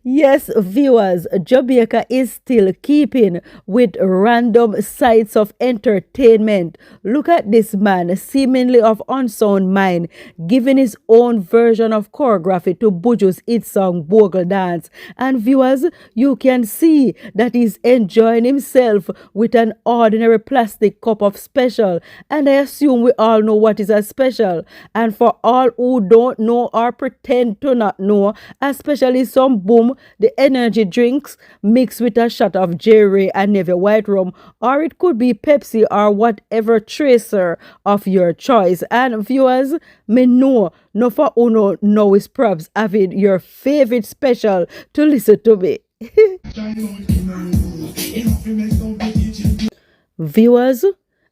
Yes, viewers, Jamaica is still keeping with random sites of entertainment. Look at this man, seemingly of unsound mind, giving his own version of choreography to Buju's hit song Bogle Dance. And viewers, you can see that he's enjoying himself with an ordinary plastic cup of special. And I assume we all know what is a special. And for all who don't know or pretend to not know, especially some boom, the energy drinks mixed with a shot of Jerry and Navy White rum, or it could be Pepsi or whatever tracer of your choice. And viewers, me know, no for uno know is perhaps having your favorite special to listen to me. Viewers,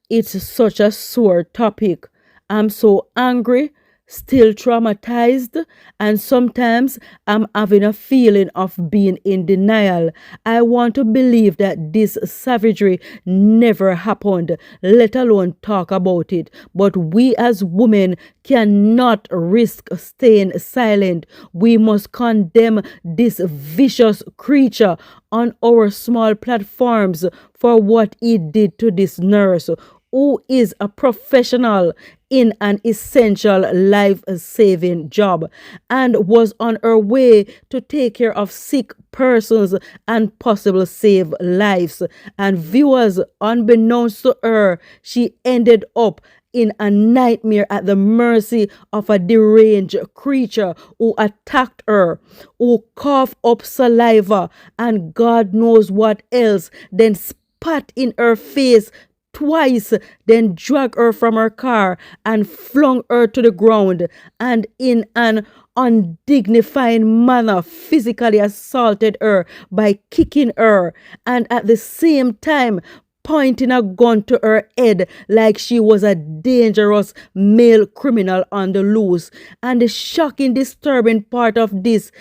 it's such a sore topic. I'm so angry, still traumatized, and sometimes I'm having a feeling of being in denial. I want to believe that this savagery never happened, let alone talk about it. But we as women cannot risk staying silent. We must condemn this vicious creature on our small platforms for what he did to this nurse, who is a professional in an essential life-saving job and was on her way to take care of sick persons and possibly save lives. And viewers, unbeknownst to her, she ended up in a nightmare at the mercy of a deranged creature who attacked her, who coughed up saliva and God knows what else, then spat in her face twice, then dragged her from her car and flung her to the ground, and in an undignified manner physically assaulted her by kicking her, and at the same time pointing a gun to her head like she was a dangerous male criminal on the loose. And the shocking, disturbing part of this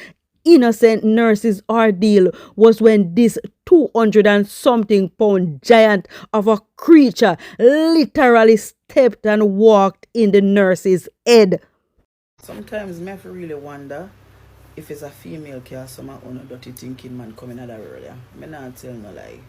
innocent nurse's ordeal was when this 200 and something pound giant of a creature literally stepped and walked in the nurse's head. Sometimes me have to really wonder if it's a female cause some of una dirty thinking man coming out of earlier. Me not tell no lie.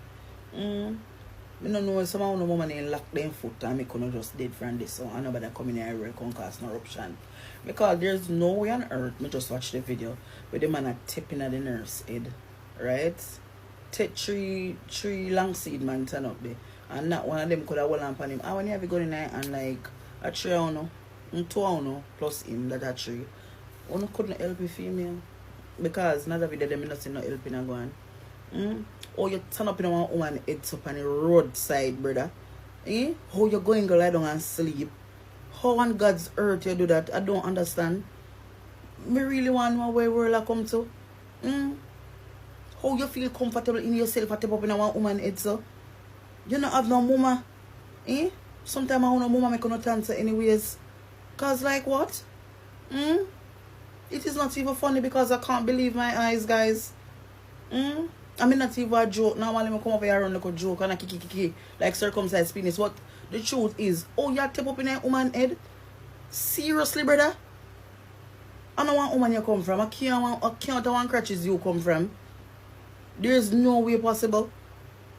Me no know some of una woman in lock them foot and me couldn't just dead from this, so and nobody coming here will come cause no eruption. Because there's no way on earth, me just watch the video where the man are tipping at the nurse head, right? Take three long seed man turn up there, and not one of them could have hold on him. I want to have a gun in there and like a 3 hour, 2 hour plus him that a 3. One couldn't help a female because not every day them not see no helping a go on. Or you turn up in one woman heads up on the roadside, brother. How you going to lie down and sleep? How on God's earth you do that? I don't understand. Me really want to know where world I come to. How you feel comfortable in yourself at up in one woman head so? You don't have no mama. Sometimes I want no mama make no answer anyways. Cause like what? It is not even funny because I can't believe my eyes, guys. I mean not even a joke. Now while I come over here and like a joke and a kiki like circumcised penis. What the truth is, oh, you tap up in a woman head? Seriously, brother? I know one woman you come from. I can't one crutches you come from. There's no way possible.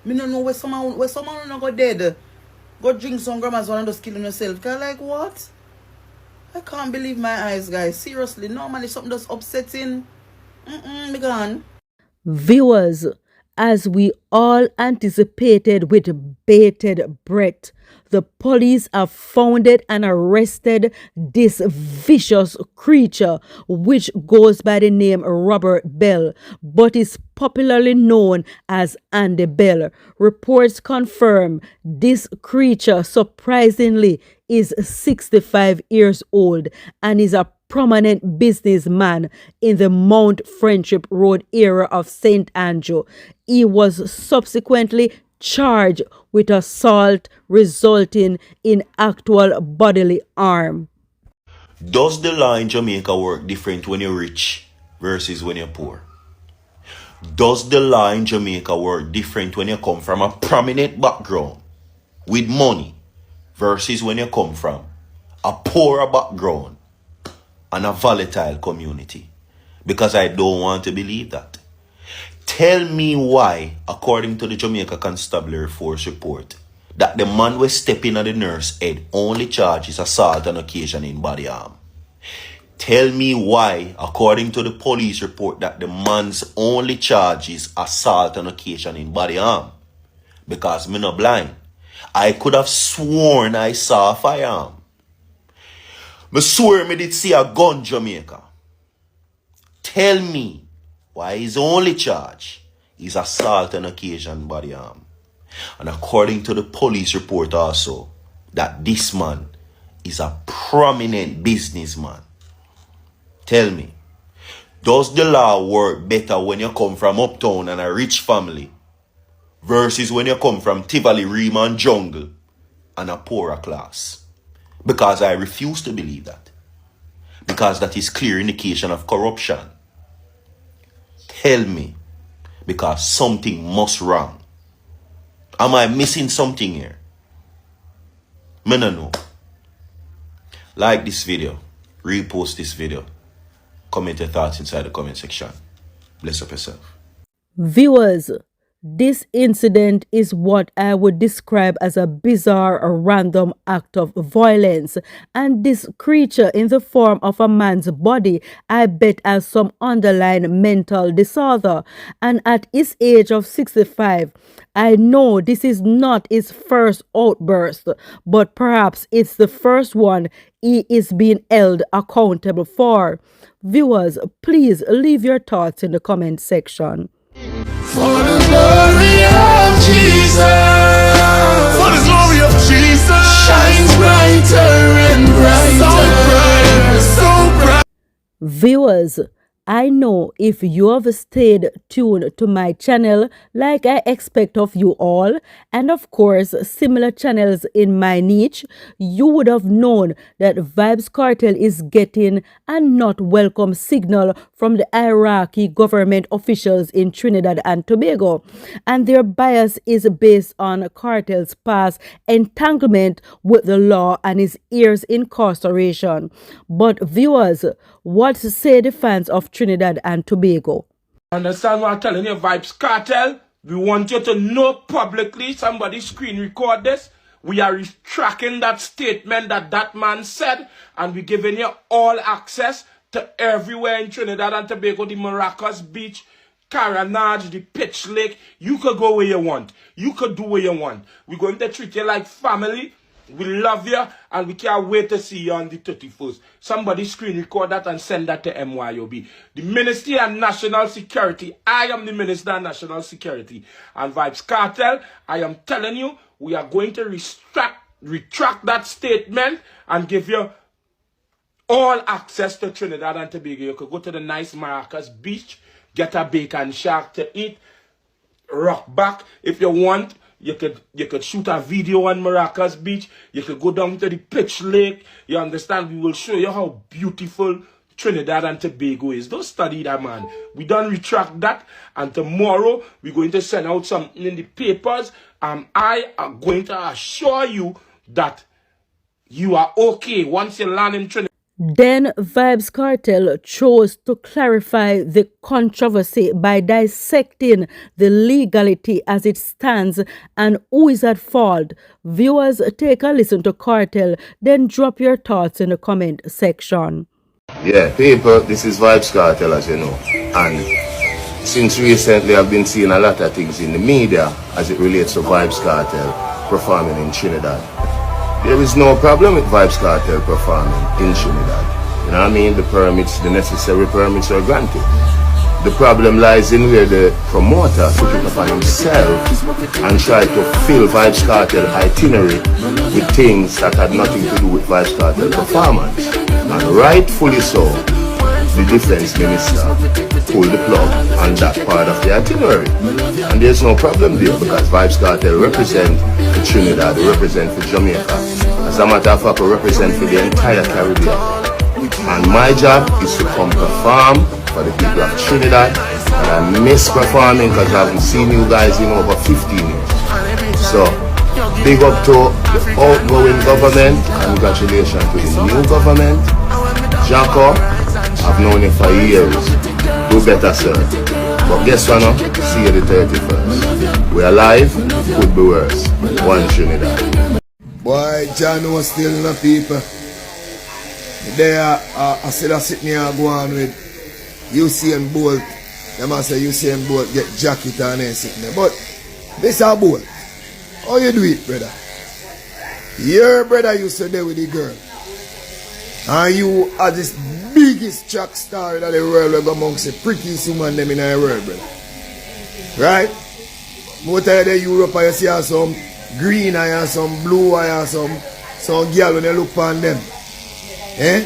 Me don't know where someone not go dead. Go drink some grandma's one and just killing yourself. Cause like what? I can't believe my eyes, guys. Seriously, normally something that's upsetting. Me gone. Viewers, as we all anticipated with bated breath, the police have found and arrested this vicious creature, which goes by the name Robert Bell, but is popularly known as Andy Bell. Reports confirm this creature, surprisingly, is 65 years old and is a prominent businessman in the Mount Friendship Road area of St. Andrew. He was subsequently charged with assault resulting in actual bodily harm. Does the law in Jamaica work different when you're rich versus when you're poor? Does the law in Jamaica work different when you come from a prominent background with money versus when you come from a poorer background and a volatile community. Because I don't want to believe that. Tell me why, according to the Jamaica Constabulary Force report, that the man was stepping at the nurse head only charges assault on occasion in body harm. Tell me why, according to the police report, that the man's only charge is assault on occasion in body harm. Because me not blind. I could have sworn I saw a firearm. Me swear me did see a gun, Jamaica. Tell me why his only charge is assault on occasion body harm. And according to the police report also, that this man is a prominent businessman. Tell me, does the law work better when you come from uptown and a rich family versus when you come from Tivoli, Rima and Jungle and a poorer class? Because I refuse to believe that. Because that is clear indication of corruption. Tell me, because something must wrong. Am I missing something here? Me no know. Like this video, repost this video, comment your thoughts inside the comment section. Bless up yourself. Viewers, this incident is what I would describe as a bizarre or random act of violence. And this creature in the form of a man's body, I bet has some underlying mental disorder. And at his age of 65, I know this is not his first outburst, but perhaps it's the first one he is being held accountable for. Viewers, please leave your thoughts in the comment section. For the glory of Jesus, for the glory of Jesus, shines brighter and brighter, so bright. Viewers, I know if you have stayed tuned to my channel like I expect of you all, and of course similar channels in my niche, you would have known that Vybz Kartel is getting a not welcome signal from the Iraqi government officials in Trinidad and Tobago, and their bias is based on Kartel's past entanglement with the law and his years incarceration. But viewers, what say the fans of Trinidad and Tobago? Understand what I'm telling you, Vybz Kartel? We want you to know publicly, somebody screen record this. We are retracting that statement that man said, and we're giving you all access to everywhere in Trinidad and Tobago, the Maracas Beach, Caranage, the Pitch Lake. You could go where you want. You could do what you want. We're going to treat you like family. We love you, and we can't wait to see you on the 31st. Somebody screen record that and send that to MYOB. The Ministry of National Security. I am the Minister of National Security. And Vybz Kartel, I am telling you, we are going to retract that statement and give you all access to Trinidad and Tobago. You could go to the nice Maracas Beach, get a bacon shark to eat, rock back if you want. You could shoot a video on Maracas Beach. You could go down to the Pitch Lake. You understand? We will show you how beautiful Trinidad and Tobago is. Don't study that, man. We don't retract that. And tomorrow, we're going to send out something in the papers. I am going to assure you that you are okay once you land in Trinidad. Then Vybz Kartel chose to clarify the controversy by dissecting the legality as it stands and who is at fault. Viewers, take a listen to Kartel, then drop your thoughts in the comment section. Yeah, people, this is Vybz Kartel, as you know. And since recently I've been seeing a lot of things in the media as it relates to Vybz Kartel performing in Trinidad. There is no problem with Vybz Kartel performing in Trinidad. You know what I mean? The permits, the necessary permits are granted. The problem lies in where the promoter took it upon himself and tried to fill Vybz Kartel itinerary with things that had nothing to do with Vybz Kartel performance. And rightfully so, the defense minister pulled the plug on that part of the itinerary. And there's no problem there because Vybz Kartel represent for Trinidad, they represent for Jamaica. As a matter of fact, we represent for the entire Caribbean. And my job is to come perform for the people of Trinidad. And I miss performing because I haven't seen you guys in over 15 years. So, Big up to the outgoing government. Congratulations to the new government. Jaco, I've known you for years. Do better, sir. But guess what now? See you the 31st. We're alive, could be worse. One Trinidad. Boy, John was still the people. There, I still sitting here going with Usain Bolt. They must say Usain Bolt get jacket and then sitting there. But this is Bolt. How you do it, brother? Your brother used to there with the girl. And you are this biggest track star in the world amongst the prettiest woman them in the world, brother. Right? Most of the Europe you see some green eye, some blue eye, some girl when you look upon them. Eh?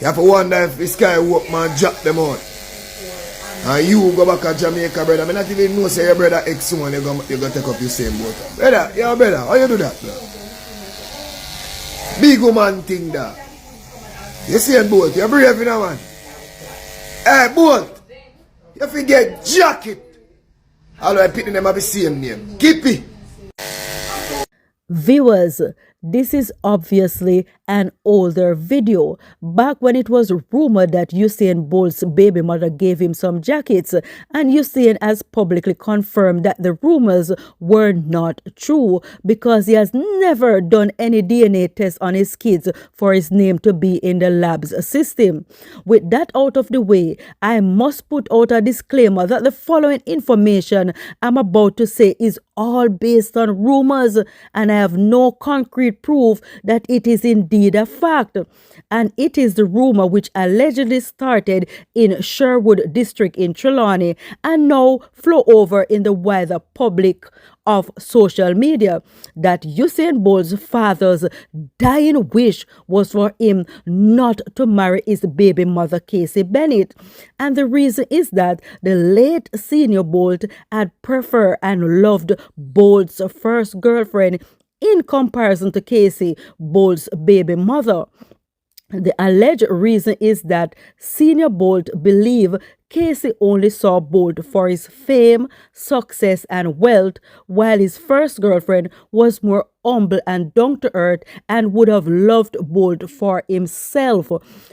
You have to wonder if the sky walk man drop them out. And you go back to Jamaica, brother. I not even know say your brother X1 you go take up your same boat. Brother, yeah brother, how you do that, bro? Big woman thing that. You see a boat, you're brave in a man. Hey boat, you forget jacket. Although I pick them have the same name. Keep it. Viewers, this is obviously an older video, back when it was rumored that Usain Bolt's baby mother gave him some jackets, and Usain has publicly confirmed that the rumors were not true because he has never done any DNA test on his kids for his name to be in the lab's system. With that out of the way, I must put out a disclaimer that the following information I'm about to say is all based on rumors, and I have no concrete proof that it is indeed a fact. And it is the rumor which allegedly started in Sherwood district in Trelawney and now flow over in the wider public of social media that Usain Bolt's father's dying wish was for him not to marry his baby mother Casey Bennett. And the reason is that the late senior Bolt had preferred and loved Bolt's first girlfriend in comparison to Casey, Bolt's baby mother. The alleged reason is that Senior Bolt believed Casey only saw Bolt for his fame, success, and wealth, while his first girlfriend was more humble and down to earth and would have loved Bolt for himself.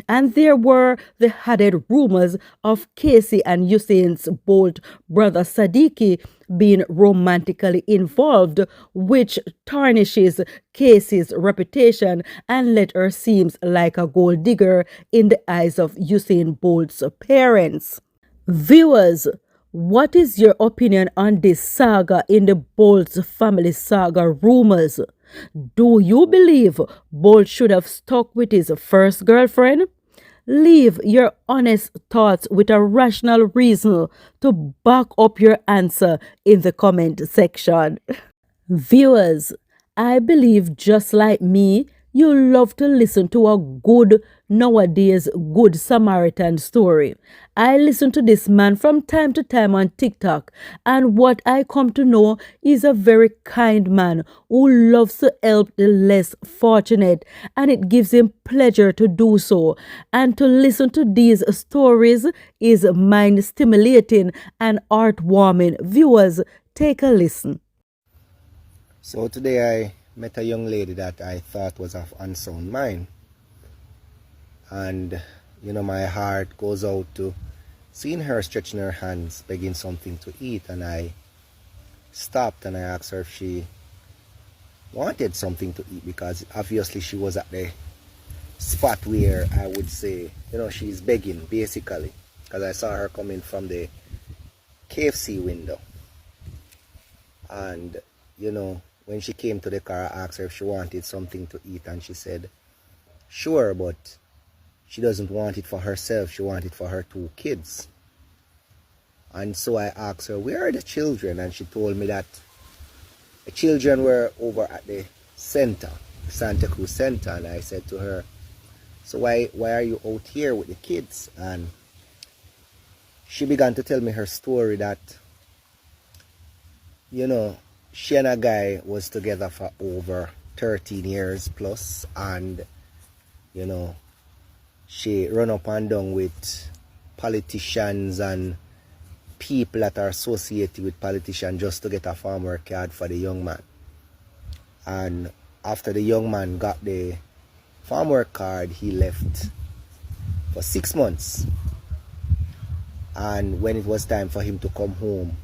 And there were the added rumors of Casey and Usain's Bolt brother Sadiki being romantically involved, which tarnishes Casey's reputation and let her seem like a gold digger in the eyes of Usain Bolt's parents. Viewers, what is your opinion on this saga in the Bolt's family saga rumors? Do you believe Bolt should have stuck with his first girlfriend? Leave your honest thoughts with a rational reason to back up your answer in the comment section. Viewers, I believe just like me, you love to listen to a good nowadays good Samaritan story. I listen to this man from time to time on TikTok, and what I come to know is a very kind man who loves to help the less fortunate, and it gives him pleasure to do so. And to listen to these stories is mind stimulating and heartwarming. Viewers, take a listen. So today I met a young lady that I thought was of unsound mind. And, my heart goes out to seeing her stretching her hands, begging something to eat. And I stopped and I asked her if she wanted something to eat, because obviously she was at the spot where I would say, she's begging, basically. Because I saw her coming from the KFC window. And, when she came to the car, I asked her if she wanted something to eat, and she said, sure, but she doesn't want it for herself. She wants it for her 2 kids. And so I asked her, where are the children? And she told me that the children were over at the center, Santa Cruz Center. And I said to her, so why are you out here with the kids? And she began to tell me her story that, she and a guy was together for over 13 years plus, and she run up and down with politicians and people that are associated with politicians just to get a farmer card for the young man. And after the young man got the farm work card, he left for 6 months. And when it was time for him to come home,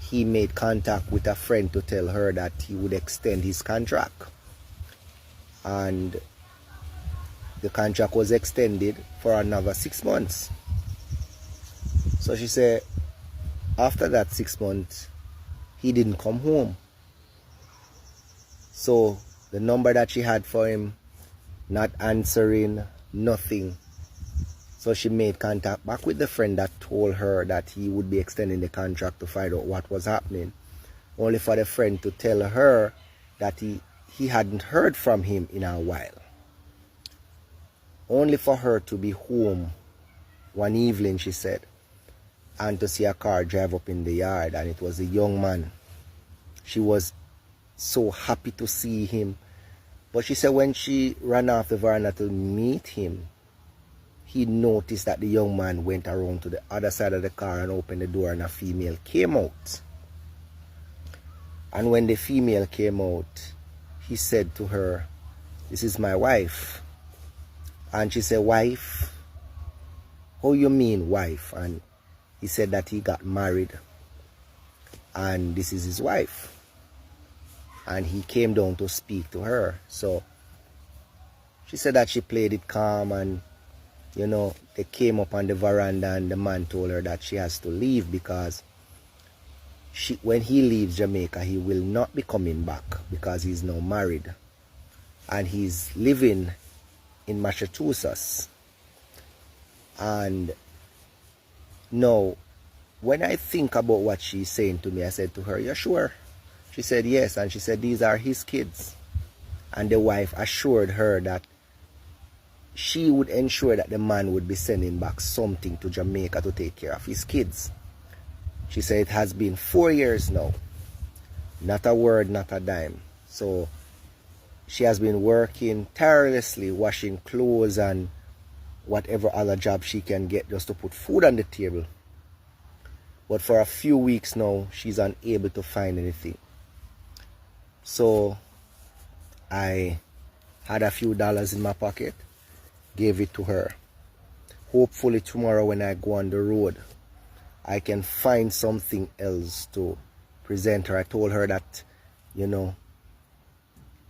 he made contact with a friend to tell her that he would extend his contract. And the contract was extended for another 6 months. So she said, after that 6 months, he didn't come home. So the number that she had for him, not answering, nothing. So she made contact back with the friend that told her that he would be extending the contract to find out what was happening. Only for the friend to tell her that he hadn't heard from him in a while. Only for her to be home one evening, she said, and to see a car drive up in the yard, and it was a young man. She was so happy to see him. But she said when she ran off the veranda to meet him, he noticed that the young man went around to the other side of the car and opened the door, and a female came out. And when the female came out, he said to her, "This is my wife." And she said, "Wife? How you mean wife?" And he said that he got married and this is his wife. And he came down to speak to her. So she said that she played it calm, and they came up on the veranda, and the man told her that she has to leave because when he leaves Jamaica, he will not be coming back because he's now married and he's living in Massachusetts. And now, when I think about what she's saying to me, I said to her, "You're sure?" She said yes, and she said these are his kids. And the wife assured her that she would ensure that the man would be sending back something to Jamaica to take care of his kids. She said it has been 4 years now. Not a word, not a dime. So she has been working tirelessly, washing clothes and whatever other job she can get just to put food on the table. But for a few weeks now, she's unable to find anything. So I had a few dollars in my pocket, gave it to her. Hopefully tomorrow when I go on the road, I can find something else to present her. I told her that,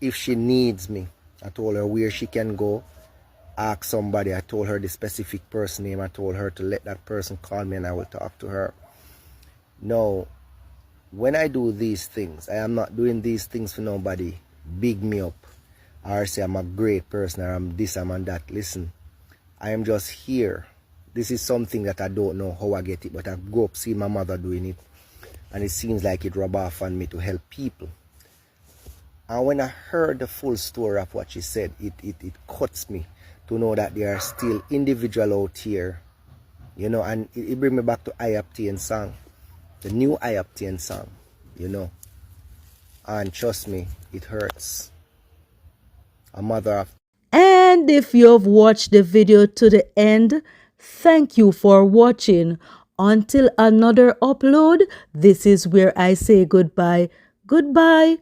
if she needs me, I told her where she can go, ask somebody. I told her the specific person name. I told her to let that person call me and I will talk to her. Now, when I do these things, I am not doing these things for nobody big me up or say I'm a great person or I'm this, I'm that. Listen, I am just here. This is something that I don't know how I get it, but I grew up seeing my mother doing it, and it seems like it rub off on me to help people. And when I heard the full story of what she said, it cuts me to know that there are still individuals out here, and it brings me back to Iaptian song, the new Iaptian song, and trust me, it hurts. A mother of... And if you've watched the video to the end, thank you for watching. Until another upload, this is where I say goodbye. Goodbye.